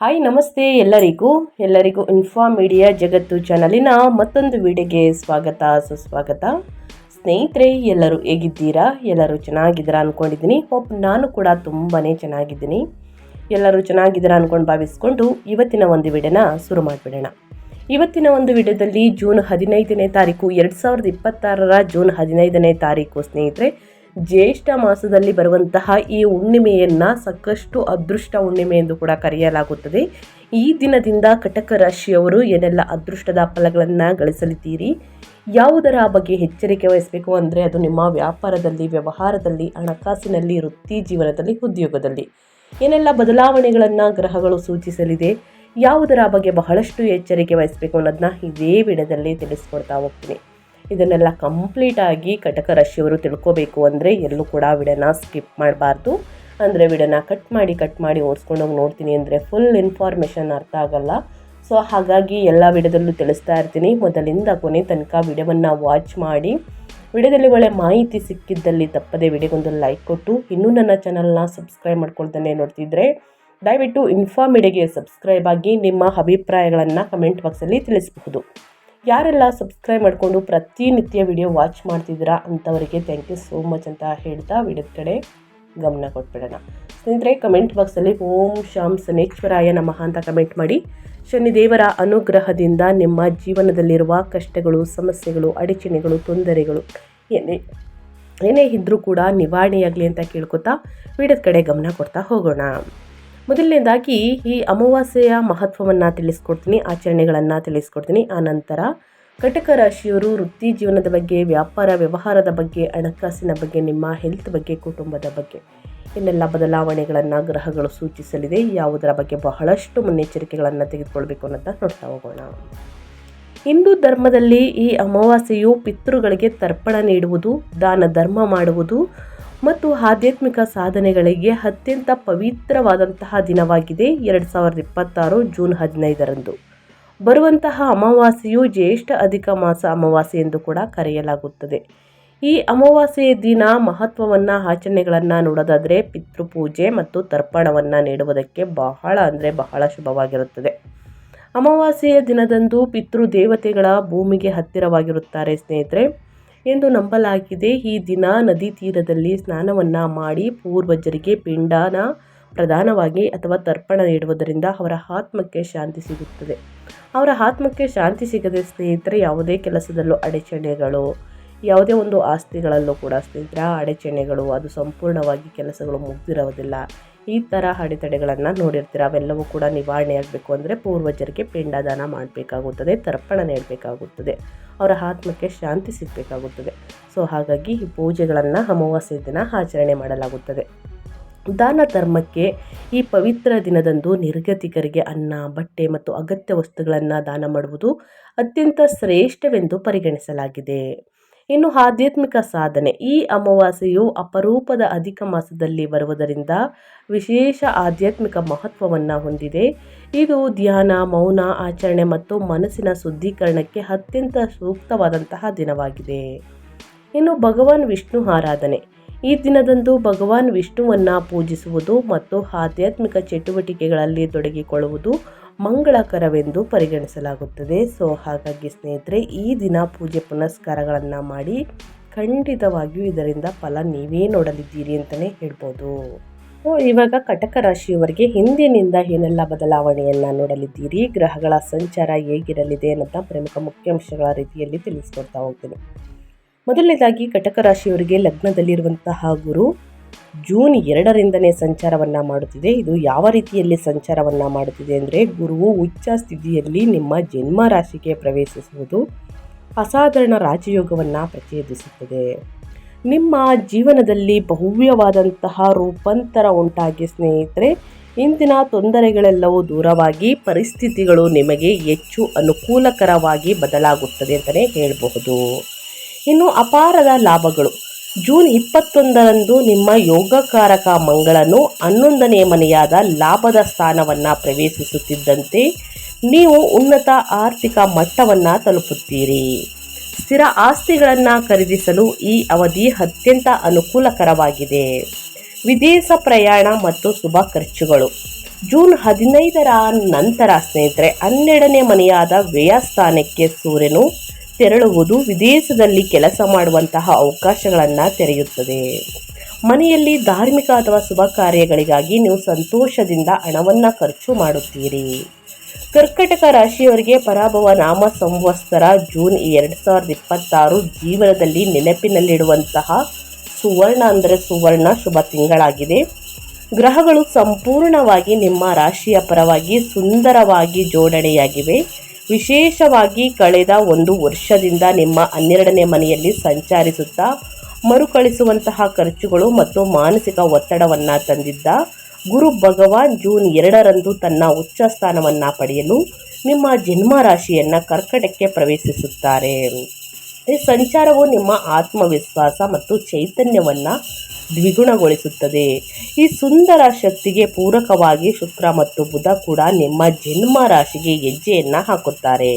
Hi ನಮಸ್ತೆ ಎಲ್ಲರಿಗೂ info media ಜಗತ್ತು ಚಾನಲಿನ ಮತ್ತೊಂದು ವಿಡಿಯೋಗೆ ಸುಸ್ವಾಗತ. ಸ್ನೇಹಿತರೆ, ಎಲ್ಲರೂ ಹೇಗಿದ್ದೀರಾ? ಎಲ್ಲರೂ ಚೆನ್ನಾಗಿದ್ದೀರಾ ಅಂದ್ಕೊಂಡಿದ್ದೀನಿ. ನಾನು ಕೂಡ ತುಂಬಾ ಚೆನ್ನಾಗಿದ್ದೀನಿ. ಎಲ್ಲರೂ ಚೆನ್ನಾಗಿದ್ದೀರಾ ಅಂದ್ಕೊಂಡು ಭಾವಿಸ್ಕೊಂಡು ಇವತ್ತಿನ ಒಂದು ವಿಡಿಯೋನ ಶುರು ಮಾಡಿಬಿಡೋಣ. ಇವತ್ತಿನ ಒಂದು ವಿಡಿಯೋದಲ್ಲಿ ಜೂನ್ 15ನೇ ತಾರೀಕು 2026 ಜೂನ್ 15ನೇ ತಾರೀಕು ಸ್ನೇಹಿತರೆ, ಜ್ಯೇಷ್ಠ ಮಾಸದಲ್ಲಿ ಬರುವಂತಹ ಈ ಹುಣ್ಣಿಮೆಯನ್ನು ಸಾಕಷ್ಟು ಅದೃಷ್ಟ ಹುಣ್ಣಿಮೆ ಎಂದು ಕೂಡ ಕರೆಯಲಾಗುತ್ತದೆ. ಈ ದಿನದಿಂದ ಕಟಕ ರಾಶಿಯವರು ಏನೆಲ್ಲ ಅದೃಷ್ಟದ ಫಲಗಳನ್ನು ಗಳಿಸಲಿದ್ದೀರಿ, ಯಾವುದರ ಬಗ್ಗೆ ಎಚ್ಚರಿಕೆ ವಹಿಸಬೇಕು ಅಂದರೆ ಅದು ನಿಮ್ಮ ವ್ಯಾಪಾರದಲ್ಲಿ, ವ್ಯವಹಾರದಲ್ಲಿ, ಹಣಕಾಸಿನಲ್ಲಿ, ವೃತ್ತಿ ಜೀವನದಲ್ಲಿ, ಉದ್ಯೋಗದಲ್ಲಿ ಏನೆಲ್ಲ ಬದಲಾವಣೆಗಳನ್ನು ಗ್ರಹಗಳು ಸೂಚಿಸಲಿದೆ, ಯಾವುದರ ಬಗ್ಗೆ ಬಹಳಷ್ಟು ಎಚ್ಚರಿಕೆ ವಹಿಸಬೇಕು ಅನ್ನೋದನ್ನ ಇದೇ ವಿಡಿಯೋದಲ್ಲಿ ತಿಳಿಸ್ಕೊಡ್ತಾ ಹೋಗ್ತೀನಿ. ಇದನ್ನೆಲ್ಲ ಕಂಪ್ಲೀಟಾಗಿ ಕಟಕ ರಾಶಿಯವರು ತಿಳ್ಕೋಬೇಕು ಅಂದರೆ ಎಲ್ಲೂ ಕೂಡ ವಿಡಿಯೋನ ಸ್ಕಿಪ್ ಮಾಡಬಾರ್ದು. ಅಂದರೆ ವಿಡಿಯೋನ ಕಟ್ ಮಾಡಿ ಓಡಿಸ್ಕೊಂಡೋಗಿ ನೋಡ್ತೀನಿ ಅಂದರೆ ಫುಲ್ ಇನ್ಫಾರ್ಮೇಷನ್ ಅರ್ಥ ಆಗಲ್ಲ. ಸೊ ಹಾಗಾಗಿ ಎಲ್ಲ ವಿಡಿಯೋದಲ್ಲೂ ತಿಳಿಸ್ತಾ ಇರ್ತೀನಿ. ಮೊದಲಿಂದ ಕೊನೆ ತನಕ ವಿಡಿಯೋವನ್ನು ವಾಚ್ ಮಾಡಿ, ವಿಡಿಯೋದಲ್ಲಿ ಒಳ್ಳೆ ಮಾಹಿತಿ ಸಿಕ್ಕಿದ್ದಲ್ಲಿ ತಪ್ಪದೆ ವಿಡಿಯೋಗೊಂದು ಲೈಕ್ ಕೊಟ್ಟು, ಇನ್ನೂ ನನ್ನ ಚಾನಲ್ನ ಸಬ್ಸ್ಕ್ರೈಬ್ ಮಾಡ್ಕೊಳ್ತಾನೆ ನೋಡ್ತಿದ್ರೆ ದಯವಿಟ್ಟು ಇನ್ಫಾ ಮೀಡಿಯಾಗೆ ಸಬ್ಸ್ಕ್ರೈಬ್ ಆಗಿ ನಿಮ್ಮ ಅಭಿಪ್ರಾಯಗಳನ್ನು ಕಮೆಂಟ್ ಬಾಕ್ಸಲ್ಲಿ ತಿಳಿಸಬಹುದು. ಯಾರೆಲ್ಲ ಸಬ್ಸ್ಕ್ರೈಬ್ ಮಾಡಿಕೊಂಡು ಪ್ರತಿನಿತ್ಯ ವಿಡಿಯೋ ವಾಚ್ ಮಾಡ್ತಿದ್ದೀರಾ ಅಂಥವರಿಗೆ ಥ್ಯಾಂಕ್ ಯು ಸೋ ಮಚ್ ಅಂತ ಹೇಳ್ತಾ ವಿಡಿಯೋದ ಕಡೆ ಗಮನ ಕೊಟ್ಬಿಡೋಣ. ಸ್ನೇಹಿತರೆ, ಕಮೆಂಟ್ ಬಾಕ್ಸಲ್ಲಿ ಓಂ ಶಾಂ ಶನೇಶ್ವರಾಯ ನಮಃ ಅಂತ ಕಮೆಂಟ್ ಮಾಡಿ. ಶನಿದೇವರ ಅನುಗ್ರಹದಿಂದ ನಿಮ್ಮ ಜೀವನದಲ್ಲಿರುವ ಕಷ್ಟಗಳು, ಸಮಸ್ಯೆಗಳು, ಅಡಚಣೆಗಳು, ತೊಂದರೆಗಳು ಏನೇ ಇದ್ದರೂ ಕೂಡ ನಿವಾರಣೆಯಾಗಲಿ ಅಂತ ಕೇಳ್ಕೊತಾ ವಿಡಿಯೋದ ಕಡೆ ಗಮನ ಕೊಡ್ತಾ ಹೋಗೋಣ. ಮೊದಲನೇದಾಗಿ ಈ ಅಮಾವಾಸ್ಯೆಯ ಮಹತ್ವವನ್ನು ತಿಳಿಸ್ಕೊಡ್ತೀನಿ, ಆಚರಣೆಗಳನ್ನು ತಿಳಿಸ್ಕೊಡ್ತೀನಿ. ಆನಂತರ ಕಟಕ ರಾಶಿಯವರು ವೃತ್ತಿ ಜೀವನದ ಬಗ್ಗೆ, ವ್ಯಾಪಾರ ವ್ಯವಹಾರದ ಬಗ್ಗೆ, ಹಣಕಾಸಿನ ಬಗ್ಗೆ, ನಿಮ್ಮ ಹೆಲ್ತ್ ಬಗ್ಗೆ, ಕುಟುಂಬದ ಬಗ್ಗೆ ಇನ್ನೆಲ್ಲ ಬದಲಾವಣೆಗಳನ್ನು ಗ್ರಹಗಳು ಸೂಚಿಸಲಿದೆ, ಯಾವುದರ ಬಗ್ಗೆ ಬಹಳಷ್ಟು ಮುನ್ನೆಚ್ಚರಿಕೆಗಳನ್ನು ತೆಗೆದುಕೊಳ್ಬೇಕು ಅನ್ನೋದನ್ನ ನೋಡ್ತಾ ಹೋಗೋಣ. ಹಿಂದೂ ಧರ್ಮದಲ್ಲಿ ಈ ಅಮಾವಾಸ್ಯೆಯು ಪಿತೃಗಳಿಗೆ ತರ್ಪಣ ನೀಡುವುದು, ದಾನ ಧರ್ಮ ಮಾಡುವುದು ಮತ್ತು ಆಧ್ಯಾತ್ಮಿಕ ಸಾಧನೆಗಳಿಗೆ ಅತ್ಯಂತ ಪವಿತ್ರವಾದಂತಹ ದಿನವಾಗಿದೆ. 2026 ಜೂನ್ 15ರಂದು ಬರುವಂತಹ ಅಮಾವಾಸ್ಯೆಯು ಜ್ಯೇಷ್ಠ ಅಧಿಕ ಮಾಸ ಅಮಾವಾಸ್ಯೆ ಎಂದು ಕೂಡ ಕರೆಯಲಾಗುತ್ತದೆ. ಈ ಅಮಾವಾಸ್ಯೆಯ ದಿನ ಮಹತ್ವವನ್ನು, ಆಚರಣೆಗಳನ್ನು ನೋಡೋದಾದರೆ ಪಿತೃಪೂಜೆ ಮತ್ತು ತರ್ಪಣವನ್ನು ನೀಡುವುದಕ್ಕೆ ಬಹಳ ಶುಭವಾಗಿರುತ್ತದೆ. ಅಮಾವಾಸ್ಯೆಯ ದಿನದಂದು ಪಿತೃದೇವತೆಗಳ ಭೂಮಿಗೆ ಹತ್ತಿರವಾಗಿರುತ್ತಾರೆ ಸ್ನೇಹಿತರೆ ಎಂದು ನಂಬಲಾಗಿದೆ. ಈ ದಿನ ನದಿ ತೀರದಲ್ಲಿ ಸ್ನಾನವನ್ನು ಮಾಡಿ ಪೂರ್ವಜರಿಗೆ ಪಿಂಡನ ಪ್ರಧಾನವಾಗಿ ಅಥವಾ ತರ್ಪಣ ನೀಡುವುದರಿಂದ ಅವರ ಆತ್ಮಕ್ಕೆ ಶಾಂತಿ ಸಿಗುತ್ತದೆ. ಅವರ ಆತ್ಮಕ್ಕೆ ಶಾಂತಿ ಸಿಗದೆ ಸ್ನೇಹಿತರೆ ಯಾವುದೇ ಕೆಲಸದಲ್ಲೂ ಅಡಚಣೆಗಳು, ಯಾವುದೇ ಒಂದು ಆಸ್ತಿಗಳಲ್ಲೂ ಕೂಡ ಸ್ನೇಹಿತರ ಅಡಚಣೆಗಳು, ಅದು ಸಂಪೂರ್ಣವಾಗಿ ಕೆಲಸಗಳು ಮುಗ್ದಿರೋದಿಲ್ಲ, ಈ ಥರ ಅಡೆತಡೆಗಳನ್ನು ನೋಡಿರ್ತೀರ. ಅವೆಲ್ಲವೂ ಕೂಡ ನಿವಾರಣೆ ಆಗಬೇಕು ಅಂದರೆ ಪೂರ್ವಜರಿಗೆ ಪಿಂಡದಾನ ಮಾಡಬೇಕಾಗುತ್ತದೆ, ತರ್ಪಣ ನೀಡಬೇಕಾಗುತ್ತದೆ, ಅವರ ಆತ್ಮಕ್ಕೆ ಶಾಂತಿ ಸಿಗಬೇಕಾಗುತ್ತದೆ. ಸೊ ಹಾಗಾಗಿ ಈ ಪೂಜೆಗಳನ್ನು ಅಮಾವಾಸ್ಯೆ ದಿನ ಆಚರಣೆ ಮಾಡಲಾಗುತ್ತದೆ. ದಾನ ಧರ್ಮಕ್ಕೆ ಈ ಪವಿತ್ರ ದಿನದಂದು ನಿರ್ಗತಿಕರಿಗೆ ಅನ್ನ, ಬಟ್ಟೆ ಮತ್ತು ಅಗತ್ಯ ವಸ್ತುಗಳನ್ನು ದಾನ ಮಾಡುವುದು ಅತ್ಯಂತ ಶ್ರೇಷ್ಠವೆಂದು ಪರಿಗಣಿಸಲಾಗಿದೆ. ಇನ್ನು ಆಧ್ಯಾತ್ಮಿಕ ಸಾಧನೆ, ಈ ಅಮಾವಾಸ್ಯೆಯು ಅಪರೂಪದ ಅಧಿಕ ಮಾಸದಲ್ಲಿ ಬರುವುದರಿಂದ ವಿಶೇಷ ಆಧ್ಯಾತ್ಮಿಕ ಮಹತ್ವವನ್ನು ಹೊಂದಿದೆ. ಇದು ಧ್ಯಾನ, ಮೌನ, ಆಚರಣೆ ಮತ್ತು ಮನಸ್ಸಿನ ಶುದ್ಧೀಕರಣಕ್ಕೆ ಅತ್ಯಂತ ಸೂಕ್ತವಾದಂತಹ ದಿನವಾಗಿದೆ. ಇನ್ನು ಭಗವಾನ್ ವಿಷ್ಣು ಆರಾಧನೆ, ಈ ದಿನದಂದು ಭಗವಾನ್ ವಿಷ್ಣುವನ್ನು ಪೂಜಿಸುವುದು ಮತ್ತು ಆಧ್ಯಾತ್ಮಿಕ ಚಟುವಟಿಕೆಗಳಲ್ಲಿ ತೊಡಗಿಕೊಳ್ಳುವುದು ಮಂಗಳಕರವೆಂದು ಪರಿಗಣಿಸಲಾಗುತ್ತದೆ. ಸೊ ಹಾಗಾಗಿ ಸ್ನೇಹಿತರೆ, ಈ ದಿನ ಪೂಜೆ ಪುನಸ್ಕಾರಗಳನ್ನು ಮಾಡಿ ಖಂಡಿತವಾಗಿಯೂ ಇದರಿಂದ ಫಲ ನೀವೇ ನೋಡಲಿದ್ದೀರಿ ಅಂತಲೇ ಹೇಳ್ಬೋದು. ಇವಾಗ ಕಟಕ ರಾಶಿಯವರಿಗೆ ಹಿಂದಿನಿಂದ ಏನೆಲ್ಲ ಬದಲಾವಣೆಯನ್ನು ನೋಡಲಿದ್ದೀರಿ, ಗ್ರಹಗಳ ಸಂಚಾರ ಹೇಗಿರಲಿದೆ ಅನ್ನೋದನ್ನ ಪ್ರಮುಖ ಮುಖ್ಯಾಂಶಗಳ ರೀತಿಯಲ್ಲಿ ತಿಳಿಸ್ಕೊಡ್ತಾ ಹೋಗ್ತೀನಿ. ಮೊದಲನೇದಾಗಿ ಕಟಕ ರಾಶಿಯವರಿಗೆ ಲಗ್ನದಲ್ಲಿರುವಂತಹ ಗುರು ಜೂನ್ 2ರಿಂದನೇ ಸಂಚಾರವನ್ನು ಮಾಡುತ್ತಿದೆ. ಇದು ಯಾವ ರೀತಿಯಲ್ಲಿ ಸಂಚಾರವನ್ನು ಮಾಡುತ್ತಿದೆ ಅಂದರೆ, ಗುರುವು ಉಚ್ಚ ಸ್ಥಿತಿಯಲ್ಲಿ ನಿಮ್ಮ ಜನ್ಮ ರಾಶಿಗೆ ಪ್ರವೇಶಿಸುವುದು ಅಸಾಧಾರಣ ರಾಜಯೋಗವನ್ನು ಪ್ರಚೋದಿಸುತ್ತದೆ. ನಿಮ್ಮ ಜೀವನದಲ್ಲಿ ಭವ್ಯವಾದಂತಹ ರೂಪಾಂತರ ಉಂಟಾಗಿ ಸ್ನೇಹಿತರೆ, ಇಂದಿನ ತೊಂದರೆಗಳೆಲ್ಲವೂ ದೂರವಾಗಿ ಪರಿಸ್ಥಿತಿಗಳು ನಿಮಗೆ ಹೆಚ್ಚು ಅನುಕೂಲಕರವಾಗಿ ಬದಲಾಗುತ್ತದೆ ಅಂತಲೇ ಹೇಳಬಹುದು. ಇನ್ನು ಅಪಾರದ ಲಾಭಗಳು, ಜೂನ್ 21ರಂದು ನಿಮ್ಮ ಯೋಗಕಾರಕ ಮಂಗಳನು 11ನೇ ಮನೆಯಾದ ಲಾಭದ ಸ್ಥಾನವನ್ನು ಪ್ರವೇಶಿಸುತ್ತಿದ್ದಂತೆ ನೀವು ಉನ್ನತ ಆರ್ಥಿಕ ಮಟ್ಟವನ್ನು ತಲುಪುತ್ತೀರಿ. ಸ್ಥಿರ ಆಸ್ತಿಗಳನ್ನು ಖರೀದಿಸಲು ಈ ಅವಧಿ ಅತ್ಯಂತ ಅನುಕೂಲಕರವಾಗಿದೆ. ವಿದೇಶ ಪ್ರಯಾಣ ಮತ್ತು ಶುಭ ಖರ್ಚುಗಳು, ಜೂನ್ 15ರ ನಂತರ ಸ್ನೇಹಿತರೆ 12ನೇ ಮನೆಯಾದ ವ್ಯಯಸ್ಥಾನಕ್ಕೆ ಸೂರ್ಯನು ತೆರಳುವುದು ವಿದೇಶದಲ್ಲಿ ಕೆಲಸ ಮಾಡುವಂತಹ ಅವಕಾಶಗಳನ್ನು ತೆರೆಯುತ್ತದೆ. ಮನೆಯಲ್ಲಿ ಧಾರ್ಮಿಕ ಅಥವಾ ಶುಭ ಕಾರ್ಯಗಳಿಗಾಗಿ ನೀವು ಸಂತೋಷದಿಂದ ಹಣವನ್ನು ಖರ್ಚು ಮಾಡುತ್ತೀರಿ. ಕರ್ಕಟಕ ರಾಶಿಯವರಿಗೆ ಪರಾಭವ ನಾಮ ಸಂವತ್ಸರ ಜೂನ್ 2026 ಜೀವನದಲ್ಲಿ ನೆನಪಿನಲ್ಲಿಡುವಂತಹ ಸುವರ್ಣ ಶುಭ ತಿಂಗಳಾಗಿದೆ. ಗ್ರಹಗಳು ಸಂಪೂರ್ಣವಾಗಿ ನಿಮ್ಮ ರಾಶಿಯ ಪರವಾಗಿ ಸುಂದರವಾಗಿ ಜೋಡಣೆಯಾಗಿವೆ. ವಿಶೇಷವಾಗಿ ಕಳೆದ 1 ವರ್ಷದಿಂದ ನಿಮ್ಮ 12ನೇ ಮನೆಯಲ್ಲಿ ಸಂಚರಿಸುತ್ತಾ ಮರುಕಳಿಸುವಂತಹ ಖರ್ಚುಗಳು ಮತ್ತು ಮಾನಸಿಕ ಒತ್ತಡವನ್ನು ತಂದಿದ್ದ ಗುರು ಭಗವಾನ್ ಜೂನ್ 2ರಂದು ತನ್ನ ಉಚ್ಚ ಸ್ಥಾನವನ್ನು ಪಡೆಯಲು ನಿಮ್ಮ ಜನ್ಮ ರಾಶಿಯನ್ನು ಕರ್ಕಟಕ್ಕೆ ಪ್ರವೇಶಿಸುತ್ತಾರೆ. ಈ ಸಂಚಾರವು ನಿಮ್ಮ ಆತ್ಮವಿಶ್ವಾಸ ಮತ್ತು ಚೈತನ್ಯವನ್ನು ದ್ವಿಗುಣಗೊಳಿಸುತ್ತದೆ. ಈ ಸುಂದರ ಶಕ್ತಿಗೆ ಪೂರಕವಾಗಿ ಶುಕ್ರ ಮತ್ತು ಬುಧ ಕೂಡ ನಿಮ್ಮ ಜನ್ಮ ರಾಶಿಗೆ ಹೆಜ್ಜೆಯನ್ನು ಹಾಕುತ್ತಾರೆ.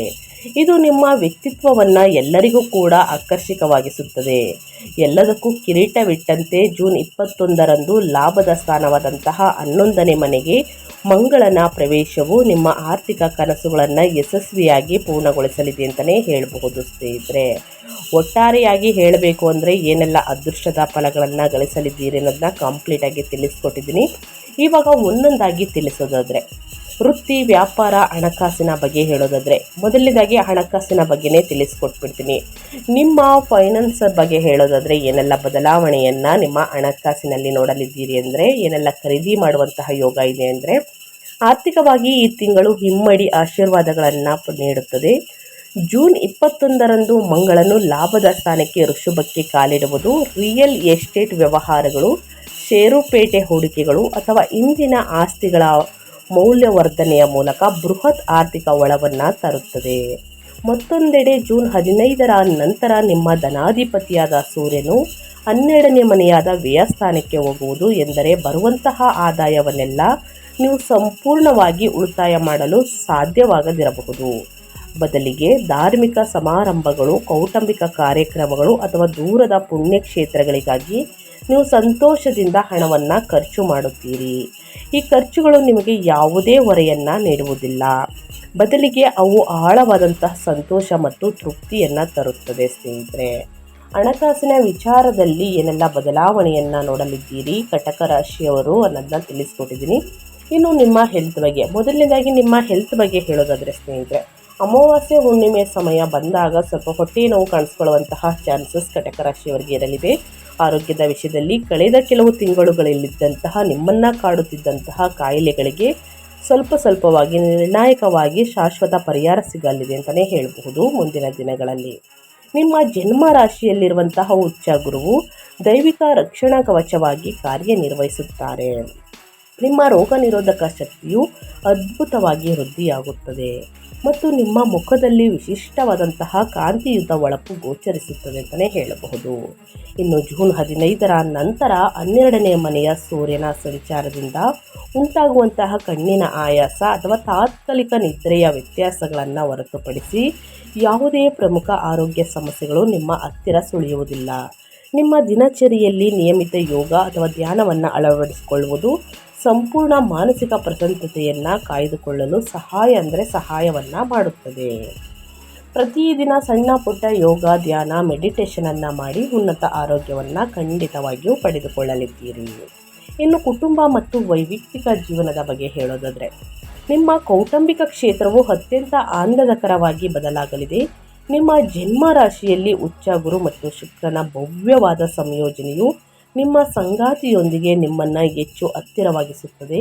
ಇದು ನಿಮ್ಮ ವ್ಯಕ್ತಿತ್ವವನ್ನು ಎಲ್ಲರಿಗೂ ಕೂಡ ಆಕರ್ಷಕವಾಗಿಸುತ್ತದೆ. ಎಲ್ಲದಕ್ಕೂ ಕಿರೀಟವಿಟ್ಟಂತೆ ಜೂನ್ 21ರಂದು ಲಾಭದ ಸ್ಥಾನವಾದಂತಹ 11ನೇ ಮನೆಗೆ ಮಂಗಳನ ಪ್ರವೇಶವು ನಿಮ್ಮ ಆರ್ಥಿಕ ಕನಸುಗಳನ್ನು ಯಶಸ್ವಿಯಾಗಿ ಪೂರ್ಣಗೊಳಿಸಲಿದೆ ಅಂತಲೇ ಹೇಳಬಹುದು ಸ್ನೇಹಿತರೆ. ಒಟ್ಟಾರೆಯಾಗಿ ಹೇಳಬೇಕು ಅಂದರೆ ಏನೆಲ್ಲ ಅದೃಷ್ಟದ ಫಲಗಳನ್ನು ಗಳಿಸಲಿದ್ದೀರಿ ಅನ್ನೋದನ್ನ ಕಂಪ್ಲೀಟಾಗಿ ತಿಳಿಸ್ಕೊಟ್ಟಿದ್ದೀನಿ. ಇವಾಗ ಒಂದೊಂದಾಗಿ ತಿಳಿಸೋದಾದರೆ ವೃತ್ತಿ, ವ್ಯಾಪಾರ, ಹಣಕಾಸಿನ ಬಗ್ಗೆ ಹೇಳೋದಾದರೆ ಮೊದಲನೇದಾಗಿ ಹಣಕಾಸಿನ ಬಗ್ಗೆನೇ ತಿಳಿಸ್ಕೊಟ್ಬಿಡ್ತೀನಿ. ನಿಮ್ಮ ಫೈನಾನ್ಸ್ ಬಗ್ಗೆ ಹೇಳೋದಾದರೆ ಏನೆಲ್ಲ ಬದಲಾವಣೆಯನ್ನು ನಿಮ್ಮ ಹಣಕಾಸಿನಲ್ಲಿ ನೋಡಲಿದ್ದೀರಿ ಅಂದರೆ ಏನೆಲ್ಲ ಖರೀದಿ ಮಾಡುವಂತಹ ಯೋಗ ಇದೆ ಅಂದರೆ ಆರ್ಥಿಕವಾಗಿ ಈ ತಿಂಗಳು ಹಿಮ್ಮಡಿ ಆಶೀರ್ವಾದಗಳನ್ನು ನೀಡುತ್ತದೆ. ಜೂನ್ 21ರಂದು ಮಂಗಳನು ಲಾಭದ ಸ್ಥಾನಕ್ಕೆ ಋಷಭಕ್ಕೆ ಕಾಲಿಡುವುದು ರಿಯಲ್ ಎಸ್ಟೇಟ್ ವ್ಯವಹಾರಗಳು, ಷೇರುಪೇಟೆ ಹೂಡಿಕೆಗಳು ಅಥವಾ ಇಂದಿನ ಆಸ್ತಿಗಳ ಮೌಲ್ಯವರ್ಧನೆಯ ಮೂಲಕ ಬೃಹತ್ ಆರ್ಥಿಕ ಒಳವನ್ನು ತರುತ್ತದೆ. ಮತ್ತೊಂದೆಡೆ ಜೂನ್ 15ರ ನಂತರ ನಿಮ್ಮ ಧನಾಧಿಪತಿಯಾದ ಸೂರ್ಯನು 12ನೇ ಮನೆಯಾದ ವ್ಯಯಸ್ಥಾನಕ್ಕೆ ಹೋಗುವುದು ಎಂದರೆ ಬರುವಂತಹ ಆದಾಯವನ್ನೆಲ್ಲ ನೀವು ಸಂಪೂರ್ಣವಾಗಿ ಉಳಿತಾಯ ಮಾಡಲು ಸಾಧ್ಯವಾಗದಿರಬಹುದು. ಬದಲಿಗೆ ಧಾರ್ಮಿಕ ಸಮಾರಂಭಗಳು, ಕೌಟುಂಬಿಕ ಕಾರ್ಯಕ್ರಮಗಳು ಅಥವಾ ದೂರದ ಪುಣ್ಯಕ್ಷೇತ್ರಗಳಿಗಾಗಿ ನೀವು ಸಂತೋಷದಿಂದ ಹಣವನ್ನು ಖರ್ಚು ಮಾಡುತ್ತೀರಿ. ಈ ಖರ್ಚುಗಳು ನಿಮಗೆ ಯಾವುದೇ ಹೊರೆಯನ್ನು ನೀಡುವುದಿಲ್ಲ, ಬದಲಿಗೆ ಅವು ಆಳವಾದಂತಹ ಸಂತೋಷ ಮತ್ತು ತೃಪ್ತಿಯನ್ನು ತರುತ್ತದೆ. ಸ್ನೇಹಿತರೆ, ಹಣಕಾಸಿನ ವಿಚಾರದಲ್ಲಿ ಏನೆಲ್ಲ ಬದಲಾವಣೆಯನ್ನು ನೋಡಲಿದ್ದೀರಿ ಕಟಕ ರಾಶಿಯವರು ಅನ್ನೋದನ್ನ ತಿಳಿಸ್ಕೊಟ್ಟಿದ್ದೀನಿ. ಇನ್ನು ನಿಮ್ಮ ಹೆಲ್ತ್ ಬಗ್ಗೆ ಮೊದಲನೇದಾಗಿ ನಿಮ್ಮ ಹೆಲ್ತ್ ಬಗ್ಗೆ ಹೇಳೋದಾದರೆ ಸ್ನೇಹಿತರೆ, ಅಮಾವಾಸ್ಯೆ ಹುಣ್ಣಿಮೆ ಸಮಯ ಬಂದಾಗ ಸ್ವಲ್ಪ ಹೊಟ್ಟೆ ನೋವು ಕಾಣಿಸ್ಕೊಳ್ಳುವಂತಹ ಚಾನ್ಸಸ್ ಕಟಕ ರಾಶಿಯವರಿಗೆ ಇರಲಿದೆ. ಆರೋಗ್ಯದ ವಿಷಯದಲ್ಲಿ ಕಳೆದ ಕೆಲವು ತಿಂಗಳುಗಳಲ್ಲಿದ್ದಂತಹ ನಿಮ್ಮನ್ನು ಕಾಡುತ್ತಿದ್ದಂತಹ ಕಾಯಿಲೆಗಳಿಗೆ ಸ್ವಲ್ಪವಾಗಿ ನಿರ್ಣಾಯಕವಾಗಿ ಶಾಶ್ವತ ಪರಿಹಾರ ಸಿಗಲಿದೆ ಅಂತಲೇ ಹೇಳಬಹುದು. ಮುಂದಿನ ದಿನಗಳಲ್ಲಿ ನಿಮ್ಮ ಜನ್ಮ ರಾಶಿಯಲ್ಲಿರುವಂತಹ ಉಚ್ಚ ಗುರುವು ದೈವಿಕ ರಕ್ಷಣಾ ಕವಚವಾಗಿ ಕಾರ್ಯನಿರ್ವಹಿಸುತ್ತಾರೆ. ನಿಮ್ಮ ರೋಗ ನಿರೋಧಕ ಶಕ್ತಿಯು ಅದ್ಭುತವಾಗಿ ವೃದ್ಧಿಯಾಗುತ್ತದೆ ಮತ್ತು ನಿಮ್ಮ ಮುಖದಲ್ಲಿ ವಿಶಿಷ್ಟವಾದಂತಹ ಕಾಂತಿಯುತ ಹೊಳಪು ಗೋಚರಿಸುತ್ತದೆ ಅಂತಲೇ ಹೇಳಬಹುದು. ಇನ್ನು ಜೂನ್ 15ರ ನಂತರ 12ನೇ ಮನೆಯ ಸೂರ್ಯನ ಸಂಚಾರದಿಂದ ಉಂಟಾಗುವಂತಹ ಕಣ್ಣಿನ ಆಯಾಸ ಅಥವಾ ತಾತ್ಕಾಲಿಕ ನಿದ್ರೆಯ ವ್ಯತ್ಯಾಸಗಳನ್ನು ಹೊರತುಪಡಿಸಿ ಯಾವುದೇ ಪ್ರಮುಖ ಆರೋಗ್ಯ ಸಮಸ್ಯೆಗಳು ನಿಮ್ಮ ಹತ್ತಿರ ಸುಳಿಯುವುದಿಲ್ಲ. ನಿಮ್ಮ ದಿನಚರಿಯಲ್ಲಿ ನಿಯಮಿತ ಯೋಗ ಅಥವಾ ಧ್ಯಾನವನ್ನು ಅಳವಡಿಸಿಕೊಳ್ಳುವುದು ಸಂಪೂರ್ಣ ಮಾನಸಿಕ ಪ್ರಶಾಂತತೆಯನ್ನು ಕಾಯ್ದುಕೊಳ್ಳಲು ಸಹಾಯವನ್ನು ಮಾಡುತ್ತದೆ. ಪ್ರತಿದಿನ ಸಣ್ಣ ಪುಟ್ಟ ಯೋಗ, ಧ್ಯಾನ, ಮೆಡಿಟೇಷನನ್ನು ಮಾಡಿ ಉನ್ನತ ಆರೋಗ್ಯವನ್ನು ಖಂಡಿತವಾಗಿಯೂ ಪಡೆದುಕೊಳ್ಳಲಿದ್ದೀರಿ. ಇನ್ನು ಕುಟುಂಬ ಮತ್ತು ವೈಯಕ್ತಿಕ ಜೀವನದ ಬಗ್ಗೆ ಹೇಳೋದಾದರೆ ನಿಮ್ಮ ಕೌಟುಂಬಿಕ ಕ್ಷೇತ್ರವು ಅತ್ಯಂತ ಆನಂದಕರವಾಗಿ ಬದಲಾಗಲಿದೆ. ನಿಮ್ಮ ಜನ್ಮ ರಾಶಿಯಲ್ಲಿ ಉಚ್ಚ ಗುರು ಮತ್ತು ಶುಕ್ರನ ಭವ್ಯವಾದ ಸಂಯೋಜನೆಯು ನಿಮ್ಮ ಸಂಗಾತಿಯೊಂದಿಗೆ ನಿಮ್ಮನ್ನು ಹೆಚ್ಚು ಹತ್ತಿರವಾಗಿಸುತ್ತದೆ.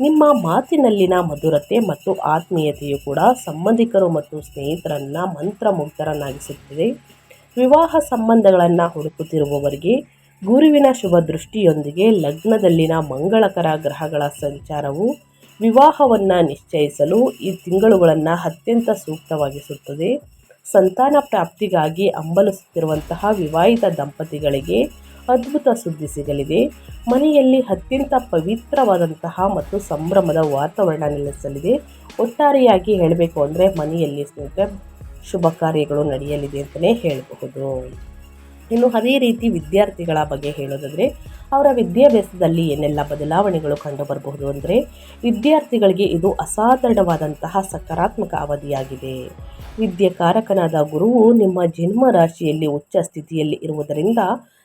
ನಿಮ್ಮ ಮಾತಿನಲ್ಲಿನ ಮಧುರತೆ ಮತ್ತು ಆತ್ಮೀಯತೆಯು ಕೂಡ ಸಂಬಂಧಿಕರು ಮತ್ತು ಸ್ನೇಹಿತರನ್ನು ಮಂತ್ರಮುಗ್ಧರನ್ನಾಗಿಸುತ್ತದೆ. ವಿವಾಹ ಸಂಬಂಧಗಳನ್ನು ಹುಡುಕುತ್ತಿರುವವರಿಗೆ ಗುರುವಿನ ಶುಭ ದೃಷ್ಟಿಯೊಂದಿಗೆ ಲಗ್ನದಲ್ಲಿನ ಮಂಗಳಕರ ಗ್ರಹಗಳ ಸಂಚಾರವು ವಿವಾಹವನ್ನು ನಿಶ್ಚಯಿಸಲು ಈ ತಿಂಗಳುಗಳನ್ನು ಅತ್ಯಂತ ಸೂಕ್ತವಾಗಿಸುತ್ತದೆ. ಸಂತಾನ ಪ್ರಾಪ್ತಿಗಾಗಿ ಹಂಬಲಿಸುತ್ತಿರುವಂತಹ ವಿವಾಹಿತ ದಂಪತಿಗಳಿಗೆ ಅದ್ಭುತ ಸುದ್ದಿ ಸಿಗಲಿದೆ. ಮನೆಯಲ್ಲಿ ಅತ್ಯಂತ ಪವಿತ್ರವಾದಂತಹ ಮತ್ತು ಸಂಭ್ರಮದ ವಾತಾವರಣ ನೆಲೆಸಲಿದೆ. ಒಟ್ಟಾರೆಯಾಗಿ ಹೇಳಬೇಕು ಅಂದರೆ ಮನೆಯಲ್ಲಿ ಸ್ನೇಹಿತರೆ ಶುಭ ಕಾರ್ಯಗಳು ನಡೆಯಲಿದೆ ಅಂತಲೇ ಹೇಳಬಹುದು. ಇನ್ನು ಅದೇ ರೀತಿ ವಿದ್ಯಾರ್ಥಿಗಳ ಬಗ್ಗೆ ಹೇಳೋದಾದರೆ ಅವರ ವಿದ್ಯಾಭ್ಯಾಸದಲ್ಲಿ ಏನೆಲ್ಲ ಬದಲಾವಣೆಗಳು ಕಂಡುಬರಬಹುದು ಅಂದರೆ, ವಿದ್ಯಾರ್ಥಿಗಳಿಗೆ ಇದು ಅಸಾಧಾರಣವಾದಂತಹ ಸಕಾರಾತ್ಮಕ ಅವಧಿಯಾಗಿದೆ. ವಿದ್ಯಾಕಾರಕನಾದ ಗುರುವು ನಿಮ್ಮ ಜನ್ಮ ರಾಶಿಯಲ್ಲಿ ಉಚ್ಚ ಸ್ಥಿತಿಯಲ್ಲಿ ಇರುವುದರಿಂದ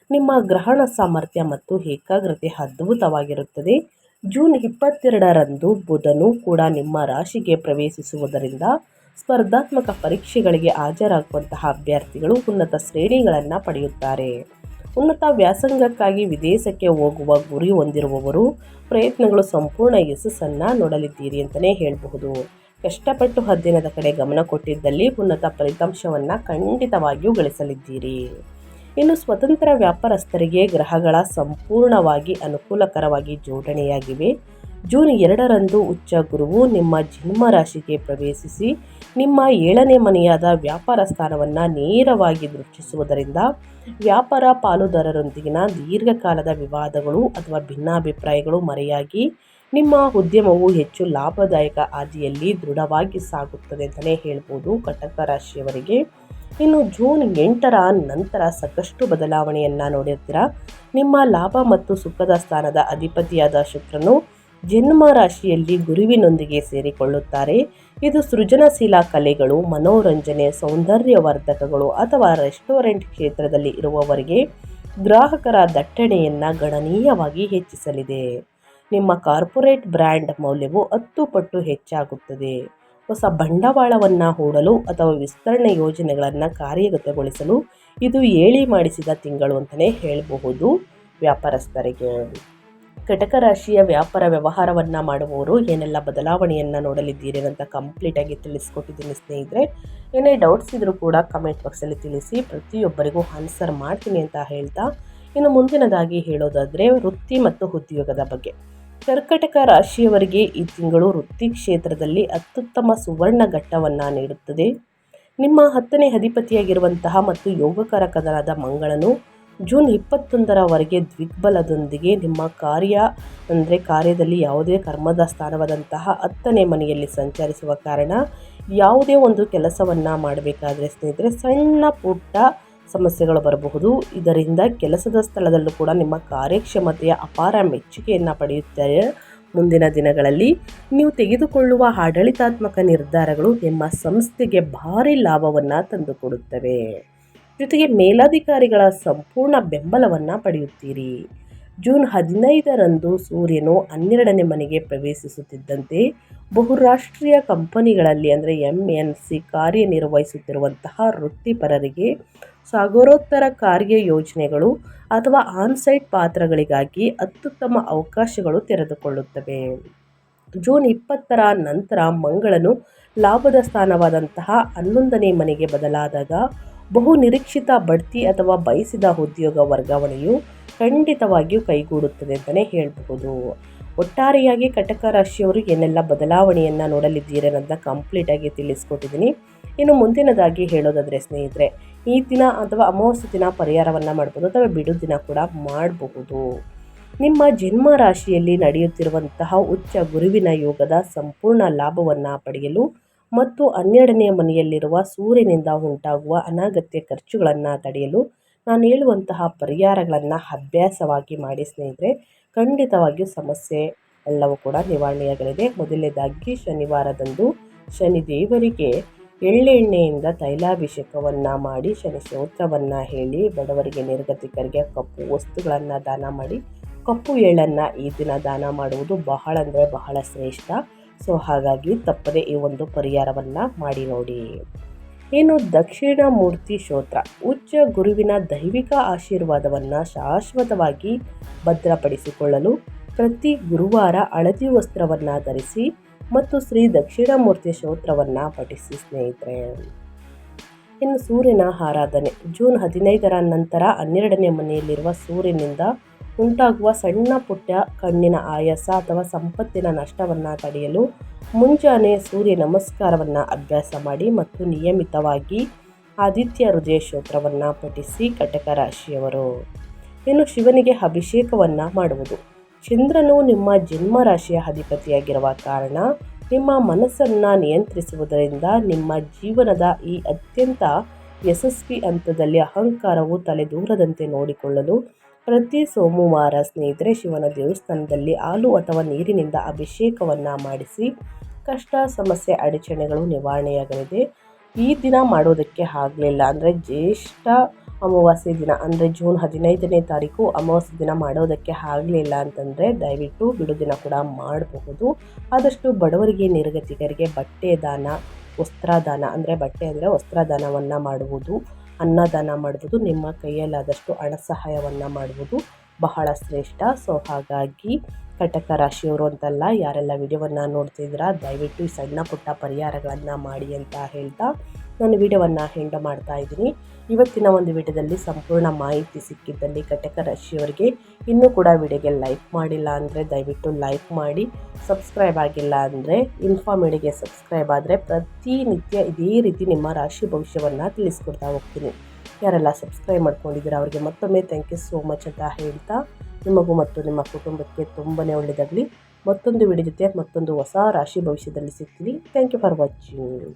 ನಿಮ್ಮ ಗ್ರಹಣ ಸಾಮರ್ಥ್ಯ ಮತ್ತು ಏಕಾಗ್ರತೆ ಅದ್ಭುತವಾಗಿರುತ್ತದೆ. ಜೂನ್ 22ರಂದು ಬುಧನು ಕೂಡ ನಿಮ್ಮ ರಾಶಿಗೆ ಪ್ರವೇಶಿಸುವುದರಿಂದ ಸ್ಪರ್ಧಾತ್ಮಕ ಪರೀಕ್ಷೆಗಳಿಗೆ ಹಾಜರಾಗುವಂತಹ ಅಭ್ಯರ್ಥಿಗಳು ಉನ್ನತ ಶ್ರೇಣಿಗಳನ್ನು ಪಡೆಯುತ್ತಾರೆ. ಉನ್ನತ ವ್ಯಾಸಂಗಕ್ಕಾಗಿ ವಿದೇಶಕ್ಕೆ ಹೋಗುವ ಗುರಿ ಹೊಂದಿರುವವರು ಪ್ರಯತ್ನಗಳು ಸಂಪೂರ್ಣ ಯಶಸ್ಸನ್ನು ನೋಡಲಿದ್ದೀರಿ ಅಂತಲೇ ಹೇಳಬಹುದು. ಕಷ್ಟಪಟ್ಟು ಅಧ್ಯಯನದ ಕಡೆ ಗಮನ ಕೊಟ್ಟಿದ್ದಲ್ಲಿ ಉನ್ನತ ಫಲಿತಾಂಶವನ್ನು ಖಂಡಿತವಾಗಿಯೂ ಗಳಿಸಲಿದ್ದೀರಿ. ಇನ್ನು ಸ್ವತಂತ್ರ ವ್ಯಾಪಾರಸ್ಥರಿಗೆ ಗ್ರಹಗಳ ಸಂಪೂರ್ಣವಾಗಿ ಅನುಕೂಲಕರವಾಗಿ ಜೋಡಣೆಯಾಗಿವೆ. ಜೂನ್ 2ರಂದು ಉಚ್ಚ ಗುರುವು ನಿಮ್ಮ ಜನ್ಮ ರಾಶಿಗೆ ಪ್ರವೇಶಿಸಿ ನಿಮ್ಮ 7ನೇ ಮನೆಯಾದ ವ್ಯಾಪಾರ ಸ್ಥಾನವನ್ನು ನೇರವಾಗಿ ದೃಷ್ಟಿಸುವುದರಿಂದ ವ್ಯಾಪಾರ ಪಾಲುದಾರರೊಂದಿಗಿನ ದೀರ್ಘಕಾಲದ ವಿವಾದಗಳು ಅಥವಾ ಭಿನ್ನಾಭಿಪ್ರಾಯಗಳು ಮರೆಯಾಗಿ ನಿಮ್ಮ ಉದ್ಯಮವು ಹೆಚ್ಚು ಲಾಭದಾಯಕ ಹಾದಿಯಲ್ಲಿ ದೃಢವಾಗಿ ಸಾಗುತ್ತದೆ ಅಂತಲೇ ಹೇಳ್ಬೋದು ಕಟಕ ರಾಶಿಯವರಿಗೆ. ಇನ್ನು ಜೂನ್ 8ರ ನಂತರ ಸಾಕಷ್ಟು ಬದಲಾವಣೆಯನ್ನು ನೋಡಿರ್ತೀರ. ನಿಮ್ಮ ಲಾಭ ಮತ್ತು ಸುಖದ ಸ್ಥಾನದ ಅಧಿಪತಿಯಾದ ಶುಕ್ರನು ಜನ್ಮ ರಾಶಿಯಲ್ಲಿ ಗುರುವಿನೊಂದಿಗೆ ಸೇರಿಕೊಳ್ಳುತ್ತಾರೆ. ಇದು ಸೃಜನಶೀಲ ಕಲೆಗಳು, ಮನೋರಂಜನೆ, ಸೌಂದರ್ಯವರ್ಧಕಗಳು ಅಥವಾ ರೆಸ್ಟೋರೆಂಟ್ ಕ್ಷೇತ್ರದಲ್ಲಿ ಇರುವವರಿಗೆ ಗ್ರಾಹಕರ ದಟ್ಟಣೆಯನ್ನು ಗಣನೀಯವಾಗಿ ಹೆಚ್ಚಿಸಲಿದೆ. ನಿಮ್ಮ ಕಾರ್ಪೊರೇಟ್ ಬ್ರ್ಯಾಂಡ್ ಮೌಲ್ಯವು 10 ಪಟ್ಟು ಹೆಚ್ಚಾಗುತ್ತದೆ. ಹೊಸ ಬಂಡವಾಳವನ್ನು ಹೂಡಲು ಅಥವಾ ವಿಸ್ತರಣೆ ಯೋಜನೆಗಳನ್ನು ಕಾರ್ಯಗತಗೊಳಿಸಲು ಇದು ಹೇಳಿ ಮಾಡಿಸಿದ ತಿಂಗಳು ಅಂತಲೇ ಹೇಳಬಹುದು ವ್ಯಾಪಾರಸ್ಥರಿಗೆ. ಕಟಕ ರಾಶಿಯ ವ್ಯಾಪಾರ ವ್ಯವಹಾರವನ್ನು ಮಾಡುವವರು ಏನೆಲ್ಲ ಬದಲಾವಣೆಯನ್ನು ನೋಡಲಿದ್ದೀರಿ ಅಂತ ಕಂಪ್ಲೀಟಾಗಿ ತಿಳಿಸ್ಕೊಟ್ಟಿದ್ದೀನಿ ಸ್ನೇಹಿತರೆ. ಏನೇ ಡೌಟ್ಸ್ ಇದ್ದರೂ ಕೂಡ ಕಮೆಂಟ್ ಬಾಕ್ಸಲ್ಲಿ ತಿಳಿಸಿ, ಪ್ರತಿಯೊಬ್ಬರಿಗೂ ಆನ್ಸರ್ ಮಾಡ್ತೀನಿ ಅಂತ ಹೇಳ್ತಾ, ಇನ್ನು ಮುಂದಿನದಾಗಿ ಹೇಳೋದಾದರೆ ವೃತ್ತಿ ಮತ್ತು ಉದ್ಯೋಗದ ಬಗ್ಗೆ. ಕರ್ಕಟಕ ರಾಶಿಯವರಿಗೆ ಈ ತಿಂಗಳು ವೃತ್ತಿ ಕ್ಷೇತ್ರದಲ್ಲಿ ಅತ್ಯುತ್ತಮ ಸುವರ್ಣ ಘಟ್ಟವನ್ನು ನೀಡುತ್ತದೆ. ನಿಮ್ಮ 10ನೇ ಅಧಿಪತಿಯಾಗಿರುವಂತಹ ಮತ್ತು ಯೋಗಕಾರಕನಾದ ಮಂಗಳನು ಜೂನ್ 21ರವರೆಗೆ ದ್ವಿಗ್ಬಲದೊಂದಿಗೆ ನಿಮ್ಮ ಕಾರ್ಯದಲ್ಲಿ ಯಾವುದೇ ಕರ್ಮದ ಸ್ಥಾನವಾದಂತಹ 10ನೇ ಮನೆಯಲ್ಲಿ ಸಂಚರಿಸುವ ಕಾರಣ ಯಾವುದೇ ಒಂದು ಕೆಲಸವನ್ನು ಮಾಡಬೇಕಾದ್ರೆ ಸ್ನೇಹಿತರೆ ಸಣ್ಣ ಪುಟ್ಟ ಸಮಸ್ಯೆಗಳು ಬರಬಹುದು. ಇದರಿಂದ ಕೆಲಸದ ಸ್ಥಳದಲ್ಲೂ ಕೂಡ ನಿಮ್ಮ ಕಾರ್ಯಕ್ಷಮತೆಯ ಅಪಾರ ಮೆಚ್ಚುಗೆಯನ್ನು ಪಡೆಯುತ್ತಾರೆ. ಮುಂದಿನ ದಿನಗಳಲ್ಲಿ ನೀವು ತೆಗೆದುಕೊಳ್ಳುವ ಆಡಳಿತಾತ್ಮಕ ನಿರ್ಧಾರಗಳು ನಿಮ್ಮ ಸಂಸ್ಥೆಗೆ ಭಾರಿ ಲಾಭವನ್ನು ತಂದುಕೊಡುತ್ತವೆ. ಜೊತೆಗೆ ಮೇಲಾಧಿಕಾರಿಗಳ ಸಂಪೂರ್ಣ ಬೆಂಬಲವನ್ನು ಪಡೆಯುತ್ತೀರಿ. ಜೂನ್ 15ರಂದು ಸೂರ್ಯನು 12ನೇ ಮನೆಗೆ ಪ್ರವೇಶಿಸುತ್ತಿದ್ದಂತೆ ಬಹುರಾಷ್ಟ್ರೀಯ ಕಂಪನಿಗಳಲ್ಲಿ ಅಂದರೆ MNC ಕಾರ್ಯನಿರ್ವಹಿಸುತ್ತಿರುವಂತಹ ವೃತ್ತಿಪರರಿಗೆ ಸಾಗರೋತ್ತರ ಕಾರ್ಯಯೋಜನೆಗಳು ಅಥವಾ ಆನ್ಸೈಟ್ ಪಾತ್ರಗಳಿಗಾಗಿ ಅತ್ಯುತ್ತಮ ಅವಕಾಶಗಳು ತೆರೆದುಕೊಳ್ಳುತ್ತವೆ. ಜೂನ್ 20ರ ನಂತರ ಮಂಗಳನು ಲಾಭದ ಸ್ಥಾನವಾದಂತಹ 11ನೇ ಮನೆಗೆ ಬದಲಾದಾಗ ಬಹು ನಿರೀಕ್ಷಿತ ಬಡ್ತಿ ಅಥವಾ ಬಯಸಿದ ಉದ್ಯೋಗ ವರ್ಗಾವಣೆಯು ಖಂಡಿತವಾಗಿಯೂ ಕೈಗೂಡುತ್ತದೆ ಅಂತಲೇ ಹೇಳಬಹುದು. ಒಟ್ಟಾರೆಯಾಗಿ ಕಟಕ ರಾಶಿಯವರು ಏನೆಲ್ಲ ಬದಲಾವಣೆಯನ್ನು ನೋಡಲಿದ್ದೀರಿ ಅಂತ ಕಂಪ್ಲೀಟಾಗಿ ತಿಳಿಸ್ಕೊಟ್ಟಿದ್ದೀನಿ. ಇನ್ನು ಮುಂದಿನದಾಗಿ ಹೇಳೋದಾದರೆ ಸ್ನೇಹಿತರೆ, ಈ ದಿನ ಅಥವಾ ಅಮಾವಾಸ್ಯೆ ದಿನ ಪರಿಹಾರವನ್ನು ಮಾಡ್ಬೋದು ಅಥವಾ ಬಿಡು ದಿನ ಕೂಡ ಮಾಡಬಹುದು. ನಿಮ್ಮ ಜನ್ಮ ರಾಶಿಯಲ್ಲಿ ನಡೆಯುತ್ತಿರುವಂತಹ ಉಚ್ಚ ಗುರುವಿನ ಯೋಗದ ಸಂಪೂರ್ಣ ಲಾಭವನ್ನು ಪಡೆಯಲು ಮತ್ತು 12ನೇ ಮನೆಯಲ್ಲಿರುವ ಸೂರ್ಯನಿಂದ ಉಂಟಾಗುವ ಅನಗತ್ಯ ಖರ್ಚುಗಳನ್ನು ತಡೆಯಲು ನಾನು ಹೇಳುವಂತಹ ಪರಿಹಾರಗಳನ್ನು ಅಭ್ಯಾಸವಾಗಿ ಮಾಡಿ ಸ್ನೇಹಿತರೆ. ಖಂಡಿತವಾಗಿಯೂ ಸಮಸ್ಯೆ ಎಲ್ಲವೂ ಕೂಡ ನಿವಾರಣೆಯಾಗಲಿದೆ. ಮೊದಲನೇದಾಗಿ ಶನಿವಾರದಂದು ಶನಿ ದೇವರಿಗೆ ಎಳ್ಳೆಣ್ಣೆಯಿಂದ ತೈಲಾಭಿಷೇಕವನ್ನು ಮಾಡಿ ಶನಿ ಸ್ತೋತ್ರವನ್ನು ಹೇಳಿ ಬಡವರಿಗೆ ನಿರ್ಗತಿಕರಿಗೆ ಕಪ್ಪು ವಸ್ತುಗಳನ್ನು ದಾನ ಮಾಡಿ ಕಪ್ಪು ಎಳ್ಳನ್ನು ಈ ದಿನ ದಾನ ಮಾಡುವುದು ಬಹಳ ಅಂದರೆ ಬಹಳ ಶ್ರೇಷ್ಠ. ಸೊ ಹಾಗಾಗಿ ತಪ್ಪದೆ ಈ ಒಂದು ಪರಿಹಾರವನ್ನು ಮಾಡಿ ನೋಡಿ. ಇನ್ನು ದಕ್ಷಿಣ ಮೂರ್ತಿ ಸ್ತೋತ್ರ. ಉಚ್ಚ ಗುರುವಿನ ದೈವಿಕ ಆಶೀರ್ವಾದವನ್ನು ಶಾಶ್ವತವಾಗಿ ಭದ್ರಪಡಿಸಿಕೊಳ್ಳಲು ಪ್ರತಿ ಗುರುವಾರ ಹಳದಿ ವಸ್ತ್ರವನ್ನು ಧರಿಸಿ ಮತ್ತು ಶ್ರೀ ದಕ್ಷಿಣಾಮೂರ್ತಿ ಸ್ತೋತ್ರವನ್ನು ಪಠಿಸಿ ಸ್ನೇಹಿತರೆ. ಇನ್ನು ಸೂರ್ಯನ ಆರಾಧನೆ. ಜೂನ್ 15ರ ನಂತರ 12ನೇ ಮನೆಯಲ್ಲಿರುವ ಸೂರ್ಯನಿಂದ ಉಂಟಾಗುವ ಸಣ್ಣ ಪುಟ್ಟ ಕಣ್ಣಿನ ಆಯಾಸ ಅಥವಾ ಸಂಪತ್ತಿನ ನಷ್ಟವನ್ನು ತಡೆಯಲು ಮುಂಜಾನೆ ಸೂರ್ಯ ನಮಸ್ಕಾರವನ್ನು ಅಭ್ಯಾಸ ಮಾಡಿ ಮತ್ತು ನಿಯಮಿತವಾಗಿ ಆದಿತ್ಯ ಹೃದಯ ಸ್ತೋತ್ರವನ್ನು ಪಠಿಸಿ ಕಟಕ ರಾಶಿಯವರು. ಇನ್ನು ಶಿವನಿಗೆ ಅಭಿಷೇಕವನ್ನು ಮಾಡುವುದು. ಚಂದ್ರನು ನಿಮ್ಮ ಜನ್ಮ ರಾಶಿಯ ಅಧಿಪತಿಯಾಗಿರುವ ಕಾರಣ ನಿಮ್ಮ ಮನಸ್ಸನ್ನು ನಿಯಂತ್ರಿಸುವುದರಿಂದ ನಿಮ್ಮ ಜೀವನದ ಈ ಅತ್ಯಂತ ಯಶಸ್ವಿ ಹಂತದಲ್ಲಿ ಅಹಂಕಾರವು ತಲೆದೂರದಂತೆ ನೋಡಿಕೊಳ್ಳಲು ಪ್ರತಿ ಸೋಮವಾರ ಸ್ನೇಹಿತರೆ ಶಿವನ ದೇವಸ್ಥಾನದಲ್ಲಿ ಹಾಲು ಅಥವಾ ನೀರಿನಿಂದ ಅಭಿಷೇಕವನ್ನು ಮಾಡಿಸಿ ಕಷ್ಟ ಸಮಸ್ಯೆ ಅಡಚಣೆಗಳು ನಿವಾರಣೆಯಾಗಲಿದೆ. ಈ ದಿನ ಮಾಡೋದಕ್ಕೆ ಆಗಲಿಲ್ಲ ಅಂದರೆ ಜ್ಯೇಷ್ಠ ಅಮಾವಾಸ್ಯೆ ದಿನ ಅಂದರೆ ಜೂನ್ 15ನೇ ತಾರೀಕು ಅಮಾವಾಸ್ಯೆ ದಿನ ಮಾಡೋದಕ್ಕೆ ಆಗಲಿಲ್ಲ ಅಂತಂದರೆ ದಯವಿಟ್ಟು ಬಿಡುದಿನ ಕೂಡ ಮಾಡಬಹುದು. ಆದಷ್ಟು ಬಡವರಿಗೆ ನಿರ್ಗತಿಕರಿಗೆ ಬಟ್ಟೆ ದಾನ, ವಸ್ತ್ರದಾನ ಅಂದರೆ ಬಟ್ಟೆ ಅಂದರೆ ವಸ್ತ್ರದಾನವನ್ನು ಮಾಡುವುದು, ಅನ್ನದಾನ ಮಾಡುವುದು, ನಿಮ್ಮ ಕೈಯಲ್ಲಾದಷ್ಟು ಹಣ ಸಹಾಯವನ್ನು ಮಾಡುವುದು ಬಹಳ ಶ್ರೇಷ್ಠ. ಸೊ ಹಾಗಾಗಿ ಕಟಕ ರಾಶಿಯವರು ಅಂತಲ್ಲ, ಯಾರೆಲ್ಲ ವಿಡಿಯೋವನ್ನು ನೋಡ್ತಿದ್ದೀರಾ ದಯವಿಟ್ಟು ಈ ಸಣ್ಣ ಪುಟ್ಟ ಪರಿಹಾರಗಳನ್ನು ಮಾಡಿ ಅಂತ ಹೇಳ್ತಾ ನಾನು ವಿಡಿಯೋವನ್ನು ಎಂಡ್ ಮಾಡ್ತಾ ಇದ್ದೀನಿ. ಇವತ್ತಿನ ಒಂದು ವಿಡಿಯೋದಲ್ಲಿ ಸಂಪೂರ್ಣ ಮಾಹಿತಿ ಸಿಕ್ಕಿದ್ದಲ್ಲಿ ಕಟಕ ರಾಶಿಯವರಿಗೆ ಇನ್ನೂ ಕೂಡ ವಿಡಿಯೋಗೆ ಲೈಕ್ ಮಾಡಿಲ್ಲ ಅಂದರೆ ದಯವಿಟ್ಟು ಲೈಕ್ ಮಾಡಿ, ಸಬ್ಸ್ಕ್ರೈಬ್ ಆಗಿಲ್ಲ ಅಂದರೆ ಇನ್ಫಾರ್ಮೇಡಿಗೆ ಸಬ್ಸ್ಕ್ರೈಬ್ ಆದರೆ ಪ್ರತಿನಿತ್ಯ ಇದೇ ರೀತಿ ನಿಮ್ಮ ರಾಶಿ ಭವಿಷ್ಯವನ್ನು ತಿಳಿಸ್ಕೊಡ್ತಾ ಹೋಗ್ತೀನಿ. ಯಾರೆಲ್ಲ ಸಬ್ಸ್ಕ್ರೈಬ್ ಮಾಡ್ಕೊಂಡಿದ್ದೀರಾ ಅವರಿಗೆ ಮತ್ತೊಮ್ಮೆ ಥ್ಯಾಂಕ್ ಯು ಸೋ ಮಚ್ ಅಂತ ಹೇಳ್ತಾ ನಿಮಗೂ ಮತ್ತು ನಿಮ್ಮ ಕುಟುಂಬಕ್ಕೆ ತುಂಬಾ ಒಳ್ಳೆಯದಾಗಲಿ. ಮತ್ತೊಂದು ವಿಡಿಯೋ ಜೊತೆ ಮತ್ತೊಂದು ಹೊಸ ರಾಶಿ ಭವಿಷ್ಯದಲ್ಲಿ ಸಿಗ್ತೀನಿ. Thank you for watching.